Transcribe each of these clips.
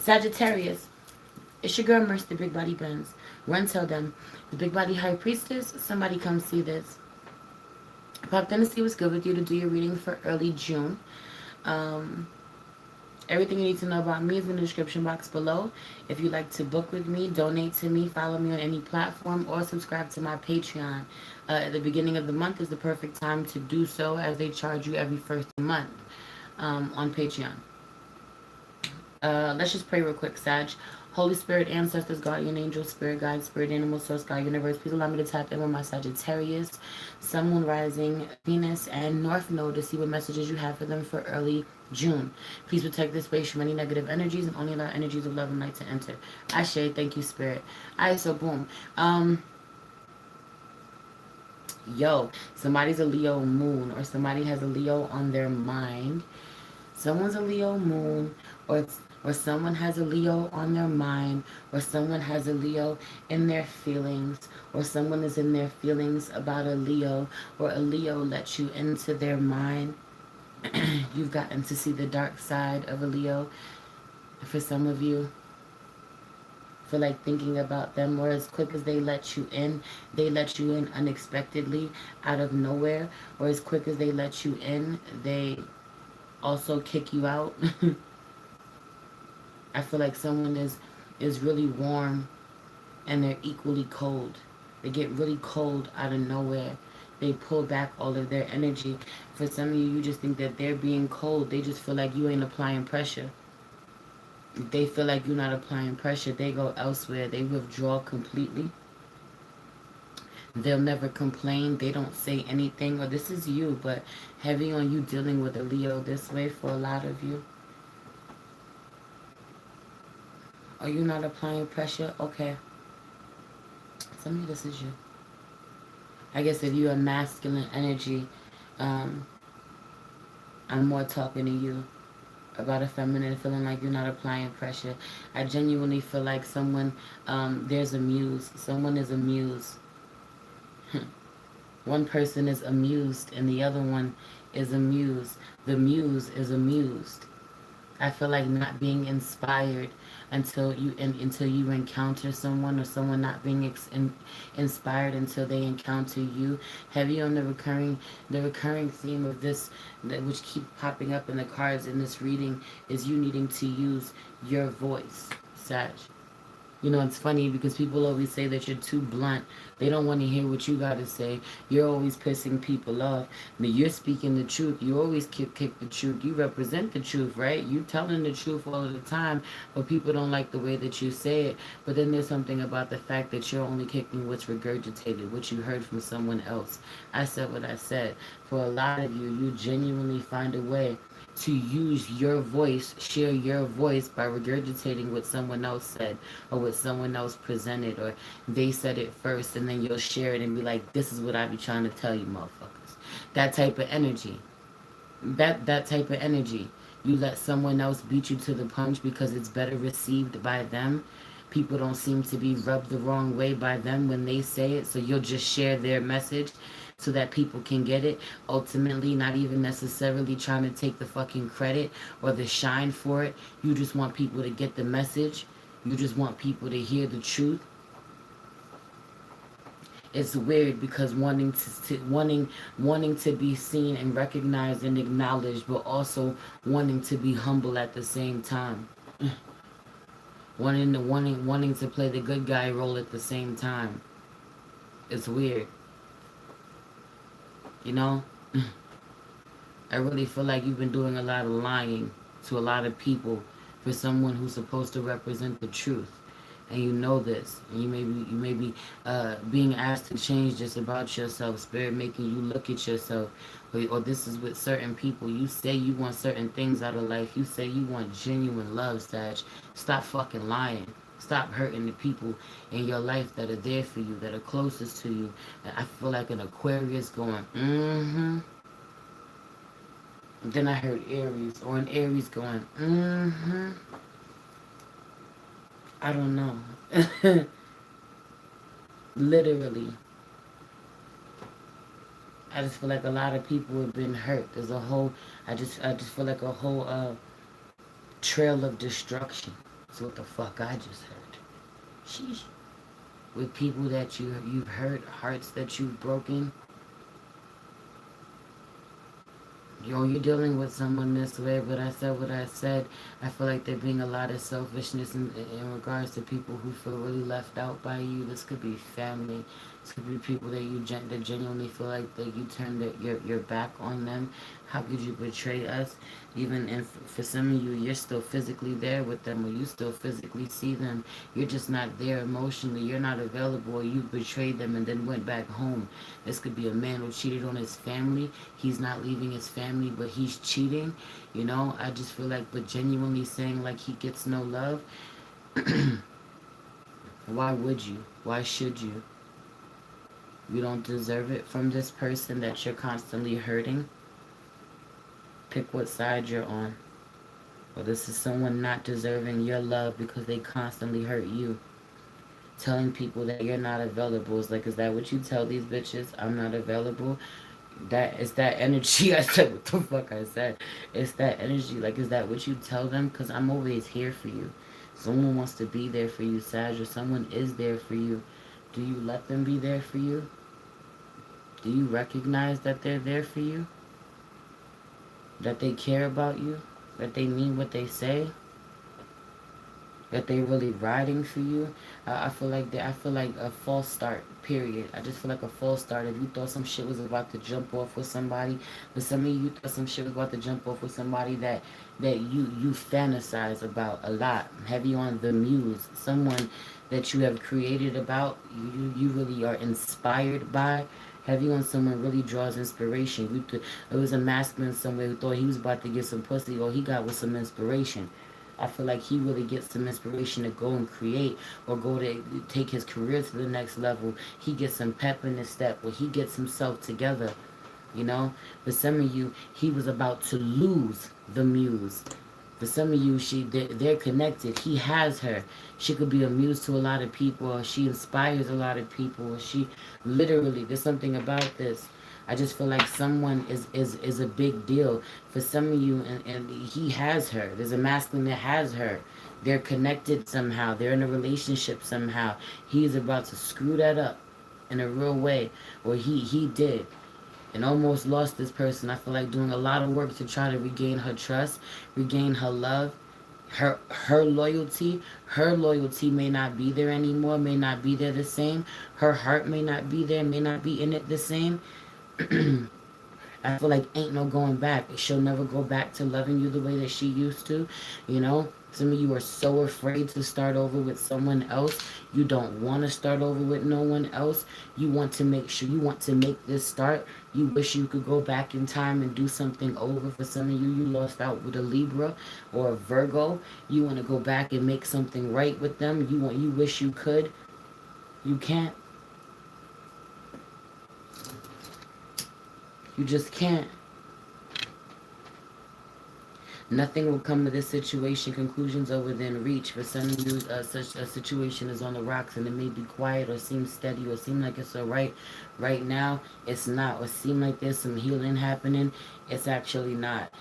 Sagittarius. It's your girl Mercy, the Big Body Benz. Run tell them. The Big Body High Priestess, somebody come see this. Popped in to see what's good with you to do your reading for early June. Um, Everything you need to know about me is in the description box below. If you'd like to book with me, donate to me, follow me on any platform, or subscribe to my Patreon. At the beginning of the month is the perfect time to do so, as they charge you every first month on Patreon. Let's just pray real quick, Sag. Holy Spirit, ancestors, guardian angels, spirit guides, spirit animal, source, God, universe, please allow me to tap in with my Sagittarius, Sun, Moon, Rising, Venus, and North Node to see what messages you have for them for early June. Please protect this space from any negative energies and only allow energies of love and light to enter. Ashe, thank you, Spirit. Alright, so boom. Yo, somebody's a Leo moon, or somebody has a Leo on their mind. Someone's a Leo moon, or someone has a Leo on their mind, or someone has a Leo in their feelings, or someone is in their feelings about a Leo, or a Leo lets you into their mind. You've gotten to see the dark side of a Leo. For some of you, feel like thinking about them, or as quick as they let you in unexpectedly out of nowhere, or as quick as they let you in, they also kick you out. I feel like someone is really warm and they're equally cold. They get really cold out of nowhere. They pull back all of their energy. For some of you, you just think that they're being cold. They just feel like you ain't applying pressure. They feel like you're not applying pressure. They go elsewhere. They withdraw completely. They'll never complain. They don't say anything. Or this is you, but heavy on you dealing with a Leo this way for a lot of you. Are you not applying pressure? Okay. Some of you, this is you. I guess if you're a masculine energy, I'm more talking to you about a feminine, feeling like you're not applying pressure. I genuinely feel like someone, there's a muse. Someone is a muse. One person is amused and the other one is amused. The muse is amused. I feel like not being inspired until you encounter someone, or someone not being inspired until they encounter you. Heavy on the recurring theme of this, which keep popping up in the cards in this reading, is you needing to use your voice, Sag. You know, it's funny because people always say that you're too blunt. They don't want to hear what you got to say. You're always pissing people off. I mean, you're speaking the truth. You always kick the truth. You represent the truth, right? You telling the truth all of the time, but people don't like the way that you say it. But then there's something about the fact that you're only kicking what's regurgitated, what you heard from someone else. I said what I said. For a lot of you, you genuinely find a way to use your voice, share your voice by regurgitating what someone else said or what someone else presented, or they said it first and then you'll share it and be like, this is what I be trying to tell you, motherfuckers. That type of energy. That type of energy. You let someone else beat you to the punch because it's better received by them. People don't seem to be rubbed the wrong way by them when they say it, so you'll just share their message so that people can get it. Ultimately, not even necessarily trying to take the fucking credit or the shine for it. You just want people to get the message. You just want people to hear the truth. It's weird because wanting to be seen and recognized and acknowledged, but also wanting to be humble at the same time. wanting to play the good guy role at the same time. It's weird. You know? I really feel like you've been doing a lot of lying to a lot of people for someone who's supposed to represent the truth. And you know this. And you may be being asked to change just about yourself. Spirit making you look at yourself. Or this is with certain people. You say you want certain things out of life. You say you want genuine love, Sag. Stop fucking lying. Stop hurting the people in your life that are there for you, that are closest to you. And I feel like an Aquarius going, mm-hmm. Then I heard Aries, or an Aries going, mm-hmm. I don't know. Literally. I just feel like a lot of people have been hurt. There's a whole, I just feel like a whole trail of destruction. So what the fuck I just heard. Sheesh. With people that you've hurt, hearts that you've broken, you're dealing with someone this way, but I said what I said. I feel like there being a lot of selfishness in regards to people who feel really left out by you. This could be family. This could be people that that genuinely feel like that you turned your back on them. How could you betray us? Even if for some of you, you're still physically there with them, or you still physically see them. You're just not there emotionally. You're not available, or you betrayed them and then went back home. This could be a man who cheated on his family. He's not leaving his family, but he's cheating. You know, I just feel like, but genuinely saying like he gets no love. Why would you? Why should you? You don't deserve it from this person that you're constantly hurting. Pick what side you're on. Or this is someone not deserving your love because they constantly hurt you. Telling people that you're not available is like, is that what you tell these bitches? I'm not available. That is that energy. I said what the fuck I said. It's that energy. Like, is that what you tell them? Because I'm always here for you. Someone wants to be there for you, Sag, or someone is there for you. Do you let them be there for you? Do you recognize that they're there for you? That they care about you? That they mean what they say? That they really riding for you? I feel like I feel like a false start. Period. I just feel like a false start. If you thought some shit was about to jump off with somebody, but some of you thought some shit was about to jump off with somebody that you fantasize about a lot. Heavy on the muse, someone that you have created about. You really are inspired by. Heavy on someone really draws inspiration. It was a masculine somewhere who thought he was about to get some pussy, or he got with some inspiration. I feel like he really gets some inspiration to go and create or go to take his career to the next level. He gets some pep in his step where he gets himself together, you know? For some of you, he was about to lose the muse. For some of you, they're connected. He has her. She could be a muse to a lot of people, or she inspires a lot of people, or she literally, there's something about this. I just feel like someone is a big deal for some of you, and he has her. There's a masculine that has her. They're connected somehow. They're in a relationship somehow. He's about to screw that up in a real way, or he did and almost lost this person. I feel like doing a lot of work to try to regain her trust, regain her love, her loyalty. Her loyalty may not be there anymore, may not be there the same. Her heart may not be there, may not be in it the same. I feel like ain't no going back. She'll never go back to loving you the way that she used to. You know, some of you are so afraid to start over with someone else. You don't want to start over with no one else. You want to make sure, you want to make this start. You wish you could go back in time and do something over. For some of you, you lost out with a Libra or a Virgo. You want to go back and make something right with them. You wish you could. You can't. You just can't. Nothing will come to this situation. Conclusions are within reach. For some of you, such a situation is on the rocks, and it may be quiet or seem steady or seem like it's alright. Right now, it's not. Or seem like there's some healing happening. It's actually not.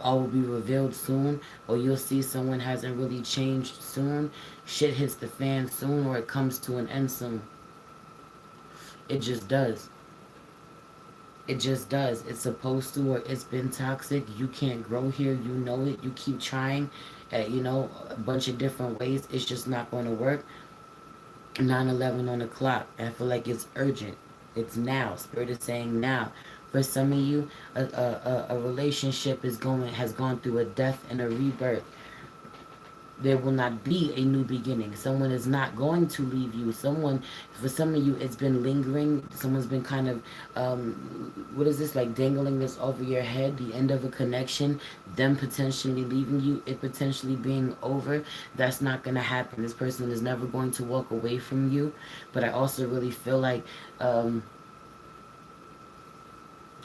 All will be revealed soon, or you'll see someone hasn't really changed soon. Shit hits the fan soon, or it comes to an end soon. It just does. It just does. It's supposed to, or it's been toxic. You can't grow here. You know it. You keep trying at, a bunch of different ways. It's just not going to work. 9/11 on the clock. I feel like it's urgent. It's now. Spirit is saying now. For some of you, a relationship has gone through a death and a rebirth. There will not be a new beginning. Someone is not going to leave you. For some of you, it's been lingering. Someone's been kind of, what is this, like dangling this over your head, the end of a connection, them potentially leaving you, it potentially being over. That's not going to happen. This person is never going to walk away from you. But I also really feel like,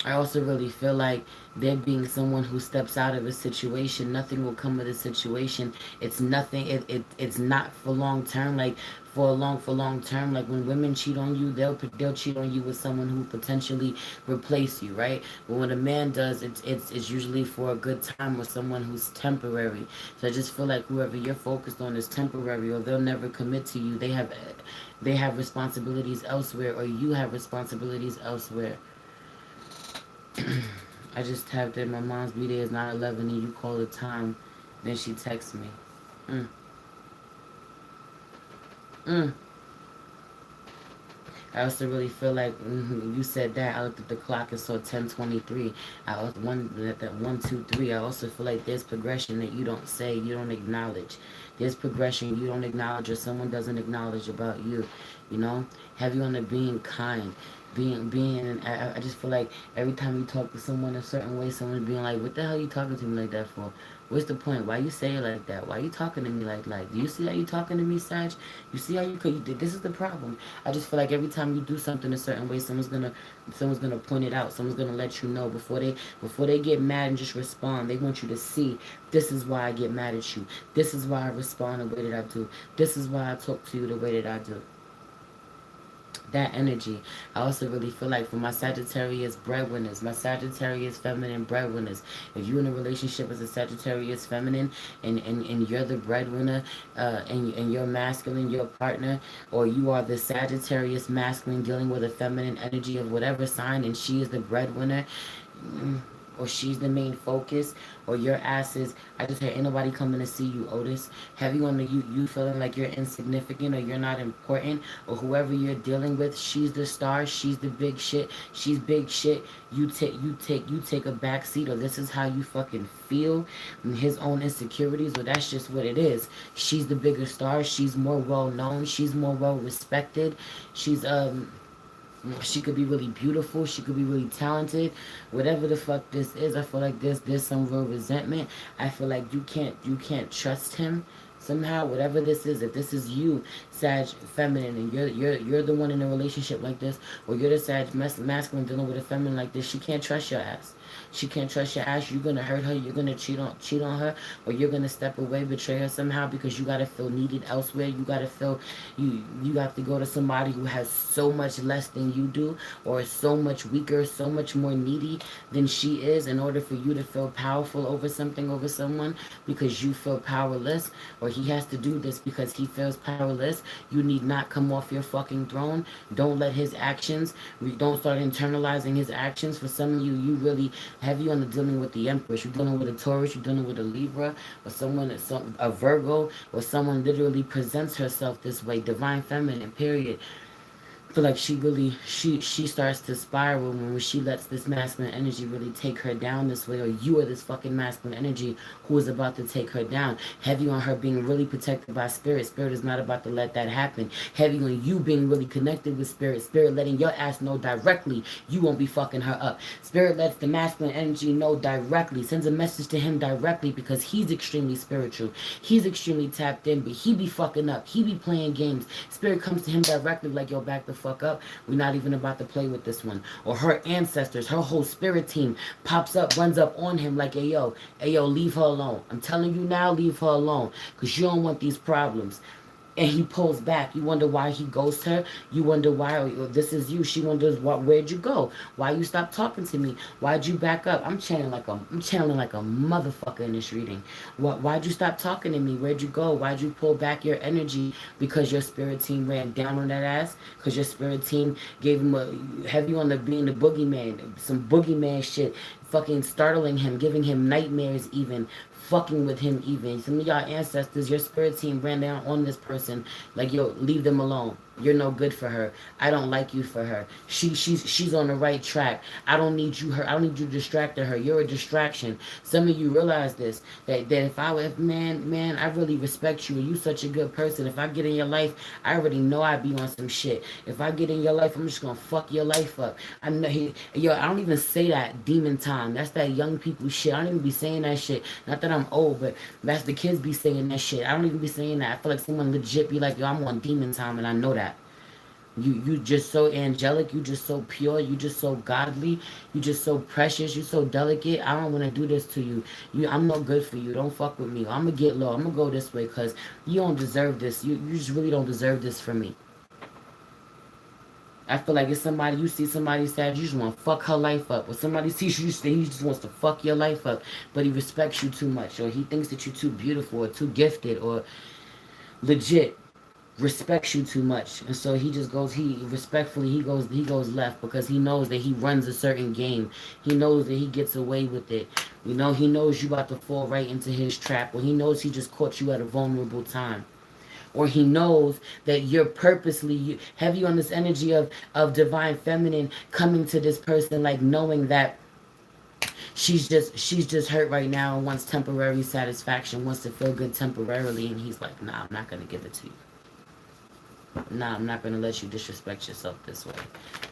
I also really feel like there being someone who steps out of a situation, nothing will come of the situation. It's nothing. It's not for long term. Like for long term. Like when women cheat on you, they'll cheat on you with someone who potentially replace you, right? But when a man does, it's usually for a good time with someone who's temporary. So I just feel like whoever you're focused on is temporary, or they'll never commit to you. They have responsibilities elsewhere, or you have responsibilities elsewhere. I just tapped in my mom's B-Day is 9/11 and you call the time. Then she texts me. Mm, mm. I also really feel like you said that. I looked at the clock and saw 10:23. I was one at that 1, 2, 3. I also feel like there's progression that you don't say, you don't acknowledge. There's progression you don't acknowledge or someone doesn't acknowledge about you. You know, have you on the being kind, being. I just feel like every time you talk to someone a certain way, someone's being like, "What the hell are you talking to me like that for? What's the point? Why you say it like that? Why you talking to me like? Do you see how you talking to me, Sag? You see how you could? This is the problem. I just feel like every time you do something a certain way, someone's gonna point it out. Someone's gonna let you know before they get mad and just respond. They want you to see this is why I get mad at you. This is why I respond the way that I do. This is why I talk to you the way that I do. That energy. I also really feel like for my Sagittarius breadwinners, my Sagittarius feminine breadwinners, if you're in a relationship as a Sagittarius feminine and you're the breadwinner and you're masculine, your partner, or you are the Sagittarius masculine dealing with a feminine energy of whatever sign and she is the breadwinner, or she's the main focus, or your ass is, I just heard ain't nobody coming to see you, Otis. Have you on the you feeling like you're insignificant or you're not important, or whoever you're dealing with, she's the star, she's the big shit, she's big shit. You take a back seat, or this is how you fucking feel, and his own insecurities, or that's just what it is. She's the bigger star, she's more well known, she's more well respected, she could be really beautiful. She could be really talented. Whatever the fuck this is, I feel like there's some real resentment. I feel like you can't trust him somehow. Whatever this is, if this is you, Sag feminine, and you're the one in a relationship like this, or you're the Sag masculine dealing with a feminine like this, she can't trust your ass. She can't trust your ass. You're gonna hurt her. You're gonna cheat on her, or you're gonna step away, betray her somehow because you gotta feel needed elsewhere. You gotta feel you have to go to somebody who has so much less than you do, or is so much weaker, so much more needy than she is, in order for you to feel powerful over something, over someone, because you feel powerless, or he has to do this because he feels powerless. You need not come off your fucking throne. Don't let his actions. Don't start internalizing his actions. For some of you, you really have you on the dealing with the Empress. You're dealing with a Taurus. You're dealing with a Libra, or a Virgo, or someone literally presents herself this way, divine feminine. Period. I feel like she starts to spiral when she lets this masculine energy really take her down this way, or you are this fucking masculine energy who is about to take her down. Heavy on her being really protected by spirit. Spirit is not about to let that happen. Heavy on you being really connected with spirit. Spirit letting your ass know directly you won't be fucking her up. Spirit lets the masculine energy know directly, sends a message to him directly, because he's extremely spiritual. He's extremely tapped in, but he be fucking up. He be playing games. Spirit comes to him directly like, yo, back the fuck up. We're not even about to play with this one. Or her ancestors, her whole spirit team pops up, runs up on him like, hey yo, leave her alone. I'm telling you now, leave her alone. Because you don't want these problems. And he pulls back. You wonder why he ghosts her. You wonder why, oh, this is you. She wonders, where'd you go? Why you stop talking to me? Why'd you back up? I'm channeling like a motherfucker in this reading. Why'd you stop talking to me? Where'd you go? Why'd you pull back your energy? Because your spirit team ran down on that ass. Because your spirit team gave him heavy on the being the boogeyman, some boogeyman shit, fucking startling him, giving him nightmares, even fucking with him. Even some of y'all ancestors, your spirit team ran down on this person like, yo, leave them alone. You're no good for her. I don't like you for her. She's on the right track. I don't need you her. I don't need you distracting her. You're a distraction. Some of you realize this, that if man, I really respect you and you such a good person. If I get in your life, I already know I'd be on some shit. If I get in your life, I'm just gonna fuck your life up. I know I don't even say that demon time. That's that young people shit. I don't even be saying that shit. Not that I'm old, but that's the kids be saying that shit. I don't even be saying that. I feel like someone legit be like, yo, I'm on demon time, and I know that. You just so angelic, you just so pure, you just so godly, you just so precious, you so delicate. I don't want to do this to you. I'm no good for you. Don't fuck with me. I'm gonna get low. I'm gonna go this way because you don't deserve this. You just really don't deserve this from me. I feel like it's somebody, you see somebody sad, you just want to fuck her life up. Or somebody sees you, he just wants to fuck your life up. But he respects you too much. Or he thinks that you're too beautiful or too gifted or legit respects you too much. And so he just goes, he goes left because he knows that he runs a certain game. He knows that he gets away with it. You know, he knows you about to fall right into his trap. Or he knows he just caught you at a vulnerable time. Or he knows that you're purposely heavy on this energy of divine feminine coming to this person, like knowing that she's just hurt right now and wants temporary satisfaction, wants to feel good temporarily, and he's like, nah, I'm not gonna give it to you. Nah, I'm not gonna let you disrespect yourself this way.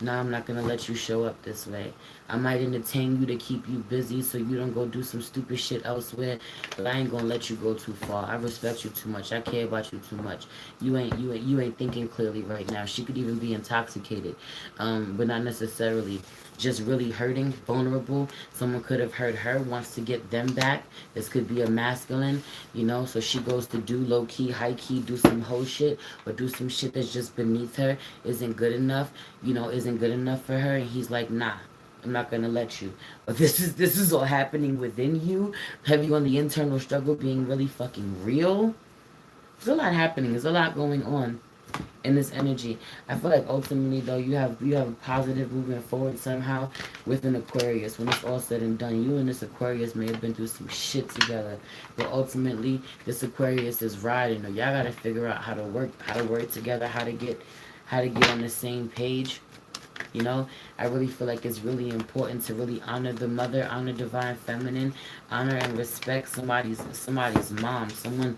Nah, I'm not gonna let you show up this way. I might entertain you to keep you busy so you don't go do some stupid shit elsewhere, but I ain't gonna let you go too far. I respect you too much. I care about you too much. You ain't thinking clearly right now. She could even be intoxicated, but not necessarily. Just really hurting, vulnerable. Someone could have hurt her, wants to get them back. This could be a masculine, so she goes to do low key, high key, do some whole shit, or do some shit that's just beneath her, isn't good enough, isn't good enough for her, and he's like, nah. I'm not gonna let you. But this is all happening within you. Have you on the internal struggle being really fucking real? There's a lot happening. There's a lot going on in this energy. I feel like ultimately though you have a positive movement forward somehow with an Aquarius. When it's all said and done, you and this Aquarius may have been through some shit together, but ultimately this Aquarius is riding. Or y'all gotta figure out how to work together, how to get on the same page. I really feel like it's really important to really honor the mother, honor divine feminine, honor and respect somebody's mom, someone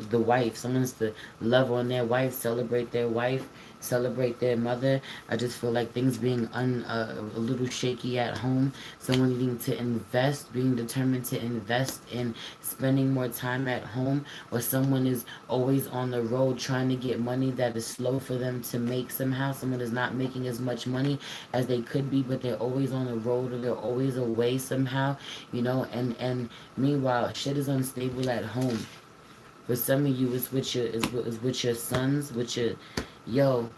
the wife, someone's to love on their wife, celebrate their wife, celebrate their mother. I just feel like things being a little shaky at home, someone needing to invest, being determined to invest in spending more time at home, or someone is always on the road trying to get money that is slow for them to make somehow. Someone is not making as much money as they could be, but they're always on the road or they're always away somehow, and meanwhile shit is unstable at home. For some of you, it's with your sons, with your yo.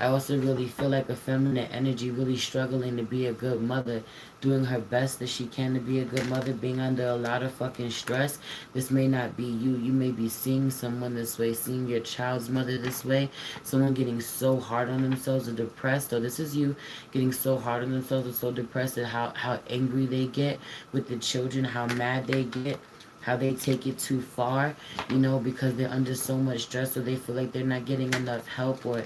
I also really feel like a feminine energy really struggling to be a good mother, doing her best that she can to be a good mother, being under a lot of fucking stress. This may not be you. You may be seeing someone this way, seeing your child's mother this way, someone getting so hard on themselves or depressed, or this is you getting so hard on themselves or so depressed at how angry they get with the children, how mad they get, how they take it too far, because they're under so much stress, or they feel like they're not getting enough help, or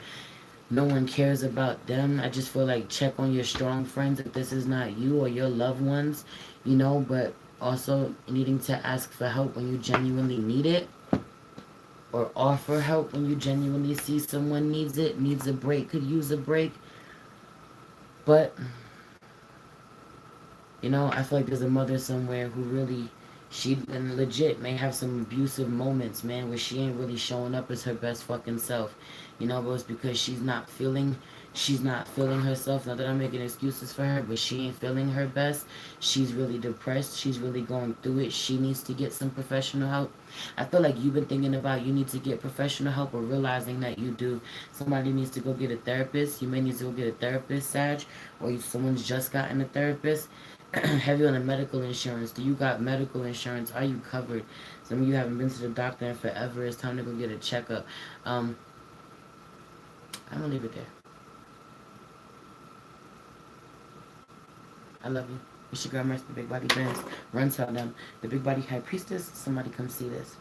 no one cares about them. I just feel like check on your strong friends if this is not you, or your loved ones, but also needing to ask for help when you genuinely need it, or offer help when you genuinely see someone needs a break, could use a break. But I feel like there's a mother somewhere who really, she and legit may have some abusive moments, man, where she ain't really showing up as her best fucking self. But it's because she's not feeling herself. Not that I'm making excuses for her, but she ain't feeling her best. She's really depressed. She's really going through it. She needs to get some professional help. I feel like you've been thinking about you need to get professional help, or realizing that you do. Somebody needs to go get a therapist. You may need to go get a therapist, Sag, or someone's just gotten a therapist. Have you on a medical insurance? Do you got medical insurance? Are you covered? Some of you haven't been to the doctor in forever. It's time to go get a checkup. I'm gonna leave it there. I love you. It's your girl Mercy, the Big Body Bands. Run tell them. The Big Body High Priestess. Somebody come see this.